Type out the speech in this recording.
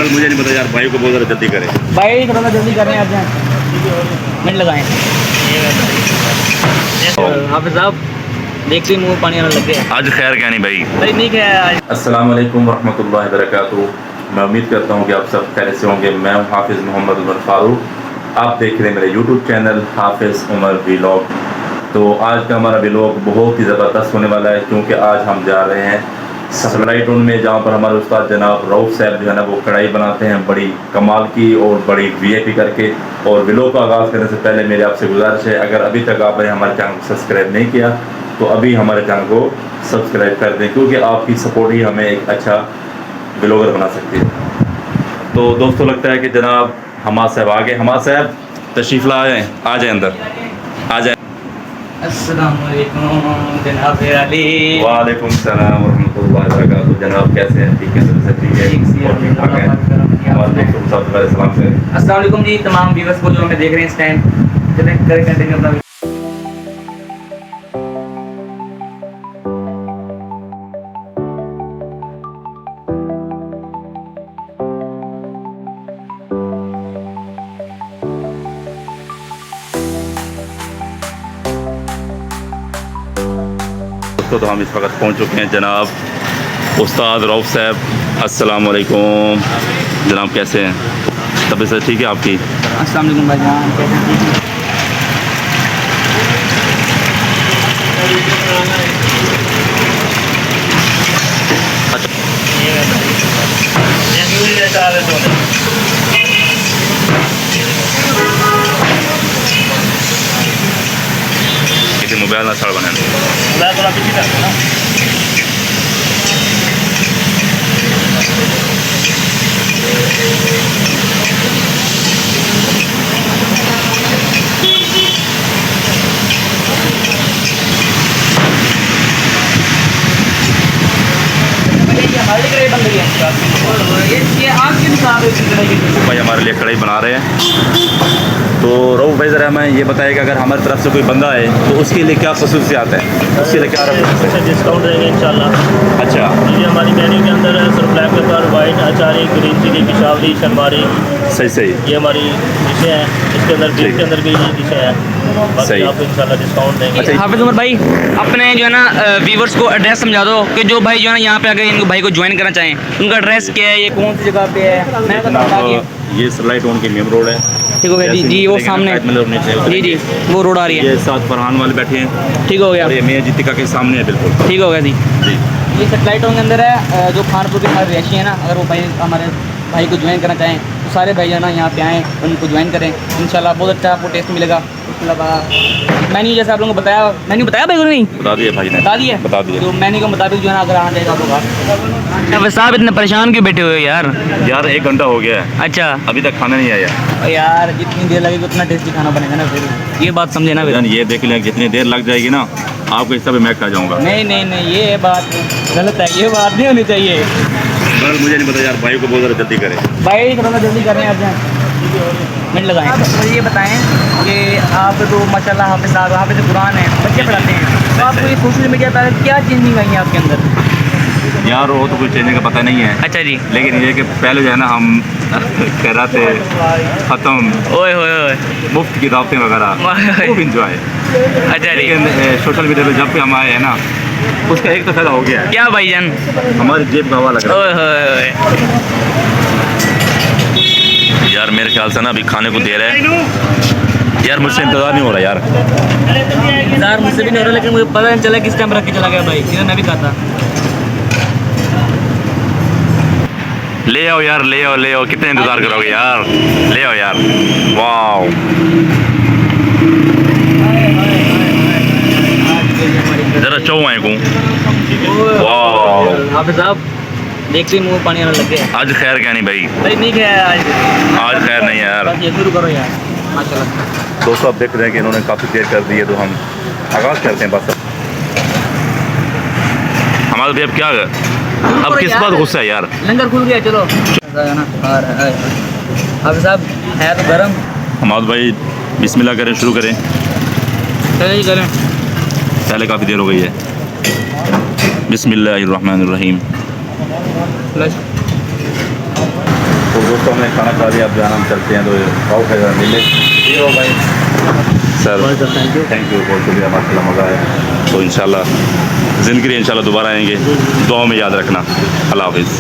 कल मुझे नहीं पता यार, भाई को बोल रहा जल्दी करें। भाई थोड़ा जल्दी करें आप जाएं, मिनट लगाएं। हाफिज़ साहब देखते ही मुँह पानी आने लग गया। आज खैर क्या नहीं भाई? भाई नहीं क्या आज। अस्सलाम वालेकुम रहमतुल्लाहि वबरकातुहू। मैं उम्मीद करता हूँ कि आप सब खैर से होंगे। मैं हूँ हाफिज़ मोहम्मद उमर फारूक। आप देख रहे हैं मेरे यूट्यूब चैनल हाफिज़ उमर व्लॉग। तो आज का हमारा व्लॉग बहुत ही ज़बरदस्त होने वाला है, क्योंकि आज हम जा रहे हैं सप्लाई टाउन में, जहाँ पर हमारे उस्ताद जनाब रऊफ़ साहब जो है ना वो कढ़ाई बनाते हैं बड़ी कमाल की और बड़ी वीआईपी करके। और व्लॉग का आगाज़ करने से पहले मेरी आपसे गुजारिश है, अगर अभी तक आपने हमारे चैनल को सब्सक्राइब नहीं किया तो अभी हमारे चैनल को सब्सक्राइब कर दें, क्योंकि आपकी सपोर्ट ही हमें एक अच्छा व्लॉगर बना सकती है। तो दोस्तों लगता है कि जनाब हमाद साहब आ गए। हमाद साहब तशरीफ़ ला आए, आ जाए अंदर, आ जाए। अस्सलाम वालेकुम जनाब अली। वालेकुम सलाम वरहमतुल्लाहि वबरकातुहू। जनाब कैसे हैं? ठीक है, सब ठीक है और ठीक ठाक है। और दोस्तों सबसे पहले सलाम करें। अस्सलाम वालेकुम जी तमाम व्यूअर्स को जो हमें देख रहे हैं इस टाइम। चलें करें कंटिन्यू अपना। तो हम इस वक्त पहुंच चुके हैं जनाब उस्ताद रऊफ़ साहब। अस्सलाम वालेकुम जनाब, कैसे हैं? तबीयत से ठीक है आपकी? अस्सलाम वालेकुम भाईजान, कैसे हैं? किसी मोबाइल ना सड़ बने हमारी कढ़ाई बन रही है। ये आग के हिसाब से भाई हमारे लिए कढ़ाई बना रहे हैं। तो रऊफ़ भाई ज़रा हमें ये बताइए कि अगर हमारी तरफ से कोई बंदा आए तो उसके लिए क्या खसूसियात है, उसके लिए क्या डिस्काउंट रहेगा इंशाल्लाह। अच्छा, ये हमारी मेन्यू के अंदर है sir, black pepper, white achari, green chilli, Peshawari, शलवारी, सही सही, ये हमारी डिशें हैं। इसके अंदर बीफ के अंदर भी डिशें हैं। सही। बाकी आपको इंशाल्लाह डिस्काउंट देंगे। अच्छा, हाफिज़ उमर भाई अपने जो है ना व्यूवर्स को एड्रेस समझा दो कि जो भाई जो है ना यहाँ पे अगर इनको भाई को ज्वाइन करना चाहें उनका एड्रेस क्या है, ये कौन सी जगह पे है? मैं तो बता दिया। ये सप्लाई टाउन की मेन रोड है। ठीक हो गया जी, जी वो सामने जी जी वो रोड आ रही है। ये साथ फरहान वाले बैठे हैं। ठीक हो गया, और ये मियां जीतिका के सामने है बिल्कुल। ठीक हो गया जी। जी ये सप्लाई टाउन के अंदर है। जो खानपुर के सारे रहायशी हैं ना, अगर वो भाई हमारे भाई को ज्वाइन करना चाहें तो सारे भाई जो है ना यहाँ पे आएँ, उनको ज्वाइन करें। इंशाल्लाह बहुत अच्छा आपको टेस्ट मिलेगा। उसके अलावा मेन्यू जैसे आप लोगों को बताया, मेन्यू बताया भाई को नहीं बता दिए भाई ने, बता दिए, बता दिए। तो मेन्यू के मुताबिक जो है ना अगर आना चाहिए आप लोग। साहब इतने परेशान क्यों बैठे हुए यार? यार 1 घंटा हो गया है, अच्छा अभी तक खाना नहीं आया। यार जितनी देर लगेगी उतना टेस्टी खाना बनेगा ना, फिर ये बात समझे ना। जान ये देख लें, जितनी देर लग जाएगी ना आपको इस सब मैं खा जाऊँगा। नहीं नहीं नहीं ये बात गलत है, ये बात नहीं होनी चाहिए। कल मुझे नहीं पता यार, भाई को बोल रहा जल्दी करें। भाई थोड़ा जल्दी करें आप जाएं, मिनट लगाएं। आप मुझे ये बताएं कि आप तो माशाल्लाह हाफिज़ साहब, हाफिज़ कुरान है, बच्चे पढ़ाते हैं, तो आपको ये सोशल मीडिया पर क्या चेंजिंग आई है आपके अंदर? यार वो तो कुछ चेंज का पता नहीं है। अच्छा जी, लेकिन ये कि पहले जो है ना हम कह रहे थे ख़त्म ओए होए होए, मुफ्त की दावतें वगैरह खूब इंजॉय। अच्छा जी, लेकिन सोशल मीडिया पे जब भी हम आए हैं ना उसका एक तो फ़ायदा हो गया है, क्या भाईजान? हमारी जेब का हवा लग रहा ओए होए होए, है। यार मेरे ख्याल से ना अभी खाने को दे रहे हैं। यार मुझसे इंतज़ार नहीं हो रहा यार। इंतजार मुझसे भी नहीं हो रहा, लेकिन मुझे पता नहीं चला किस टाइम रख के चला गया भाई, जिन्हें मैं भी कहा था। ले आओ यार, ले आओ ले आओ, कितने इंतज़ार करोगे यार, ले आओ यार। वाह ज़रा चौ आए को। वाह हाफिज़ साहब देखते ही मुँह पानी आने लग गया। आज खैर क्या नहीं भाई? भाई नहीं क्या आज खैर नहीं है यार। बस ये शुरू करो यार, माशाल्लाह। दोस्तों आप देख रहे हैं कि इन्होंने काफ़ी देर कर दी है, तो हम आगाज़ करते हैं बस। हमारे भी अब क्या है, अब किस बात गुस्सा है यार? लंगर खुल गया, चलो। हाफिज़ साहब है तो गरम। हमाद भाई बिस्मिल्लाह करें, शुरू करें। चलिए करें। पहले काफ़ी देर हो गई है। बिस्मिल्लाहिर्रहमानिर्रहीम। फ्लश। तो दोस्तों हमने खाना खा लिया, अब जाना हम चलते हैं तो पाव खाएगा मिले। ठीक हो भाई sir, thank you. Thank you, बहुत शुक्रिया, माशाल्लाह मज़ा आया। तो इंशाल्लाह ज़िंदगी इंशाल्लाह दोबारा आएंगे, दुआ में याद रखना। अल्लाह हाफिज़।